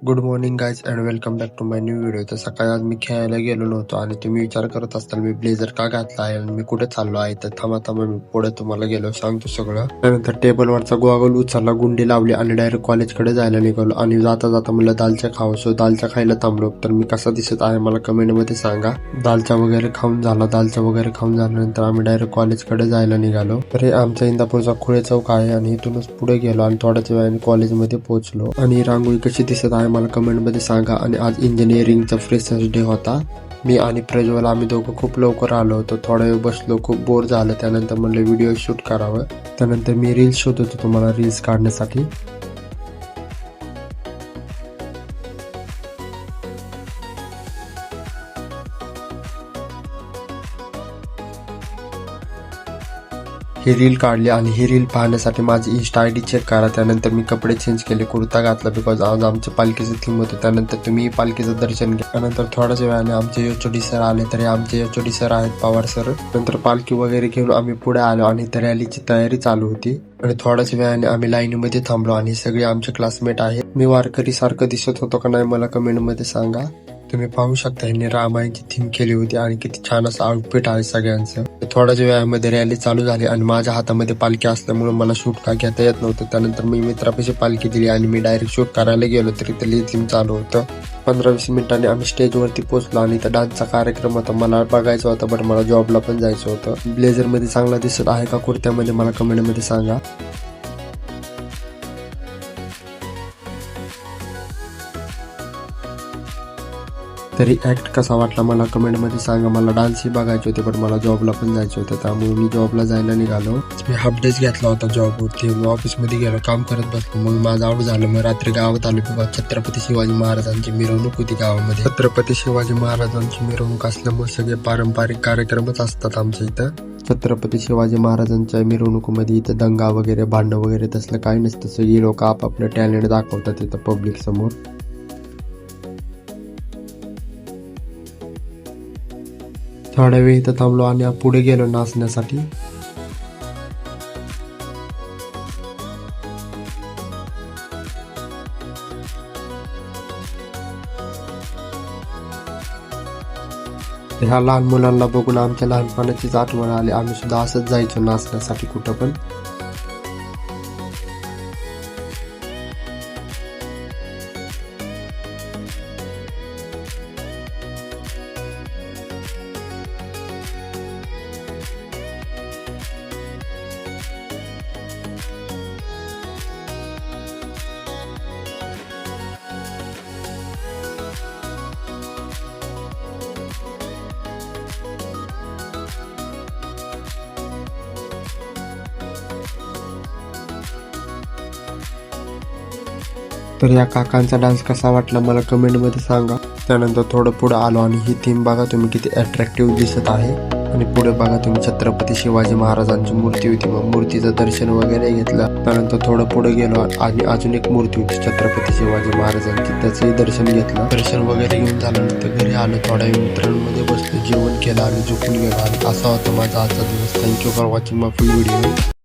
Good morning guys and welcome back to my new video. तर सकाळी आज मी खेळायला गेलो नव्हतो आणि तुम्ही विचार करत असताल मी ब्लेझर का घातला आहे आणि मी कुठे चाललो आहे. तर थांबा मी पुढे तुम्हाला गेलो सांगतो सगळं. त्यानंतर टेबलवरचा गॉगल उचलला, गुंडी लावली आणि डायरेक्ट कॉलेजकडे जायला निघालो. आणि जाता जाता मला दालच्या खावं, सो दालच्या खायला थांबलो. तर मी कसा दिसत आहे मला कमेंट मध्ये सांगा. दालच्या वगैरे खाऊन झाल्यानंतर आम्ही डायरेक्ट कॉलेजकडे जायला निघालो. तर हे आमच्या इंदापूरचा खुळे चौक आहे आणि इथूनच पुढे गेलो आणि थोड्याच वेळाने कॉलेजमध्ये पोहोचलो. आणि रांगोळी कशी दिसत आहे मला कमेंट मध्ये सांगा. आणि आज इंजिनिअरिंगचा फ्रेशर्स डे होता. मी आणि प्रज्वल आम्ही दोघं खूप लवकर आलो होतो. थोडा वेळ बसलो, खूप बोर झालं. त्यानंतर म्हणलं व्हिडिओ शूट करावं. त्यानंतर मी रील्स शोधत होतो तुम्हाला रील्स काढण्यासाठी. ही रील काढली आणि ही रील पाहण्यासाठी माझी इंस्टा आयडी चेक करा. त्यानंतर मी कपडे चेंज केले, कुर्ता घातला बिकॉज आज आमचं पालखीचं थीम होतं. त्यानंतर तुम्ही पालखीचं दर्शन घ्या. त्यानंतर थोड्याच वेळाने आमचे एचओडी सर आले. तर आमचे एचओडी सर आहेत पवार सर. नंतर पालखी वगैरे घेऊन आम्ही पुढे आलो आणि त्या रॅलीची तयारी चालू होती. आणि थोड्याच वेळाने आम्ही लाईनीमध्ये थांबलो आणि सगळे आमचे क्लासमेट आहेत. मी वारकरी सारखं दिसत होतो का नाही मला कमेंट मध्ये सांगा. तुम्ही पाहू शकता यांनी रामायणची थीम केली होती आणि किती छान असं आउटफिट आहे सगळ्यांचं. थोड्याच वेळामध्ये रॅली चालू झाली आणि माझ्या हातामध्ये पालखी असल्यामुळे मला शूट का घेता येत नव्हतं. त्यानंतर मी मित्रापाशी पालखी दिली आणि मी डायरेक्ट शूट करायला गेलो तरी ते थीम चालू होतं. 15-20 मिनिटांनी आम्ही स्टेजवरती पोहोचलो आणि त्या डान्सचा कार्यक्रम होता. मला बघायचा होता बट मला जॉबला पण जायचं होतं. ब्लेझर मध्ये चांगला दिसत आहे का कुर्त्यामध्ये मला कमेंट मध्ये सांगा. तरी ऍक्ट कसा वाटला मला कमेंट मध्ये सांगा. मला डान्सही बघायचे होते पण मला जॉबला पण जायचं होतं, त्यामुळे मी जॉबला जायला निघालो. मी हाफ डेज घेतला होता जॉबवरती. मी ऑफिसमध्ये गेलो, काम करत बसलो. मग माझं आउट झालं. मग रात्री गावात आलो किंवा छत्रपती शिवाजी महाराजांची मिरवणूक होती गावामध्ये. छत्रपती शिवाजी महाराजांची मिरवणूक असल्यामुळे सगळे पारंपरिक कार्यक्रमच असतात आमच्या इथं. छत्रपती शिवाजी महाराजांच्या मिरवणुकीमध्ये इथं दंगा वगैरे भांडण वगैरे तसलं काही नसतं. सगळी लोक आपापलं टॅलेंट दाखवतात इथं पब्लिक समोर. थोड्या वेळ इथं थांबलो आणि पुढे गेलो नाचण्यासाठी. ह्या लहान मुलांना बघून आमच्या लहानपणाचीच आठवण आली. आम्ही सुद्धा असंच जायचो नाचण्यासाठी कुठं पण. तर या काकांचा डान्स कसा वाटला मला कमेंट मध्ये सांगा. त्यानंतर थोडं पुढे आलो आणि ही थीम बघा तुम्ही किती अट्रॅक्टिव्ह दिसत आहे. आणि पुढे बघा तुम्ही छत्रपती शिवाजी महाराजांची मूर्ती होती. मग मूर्तीचं दर्शन वगैरे घेतलं. त्यानंतर थोडं पुढे गेलो आणि अजून एक मूर्ती होती छत्रपती शिवाजी महाराजांची, त्याचंही दर्शन घेतलं. दर्शन वगैरे घेऊन झाल्यानंतर घरी आलो. थोड्या वेळ मित्रांमध्ये बसलो, जेवण केलं आणि झोपून गेलो. आणि असा होता माझा आजचा दिवस. Thank you for watching my full video.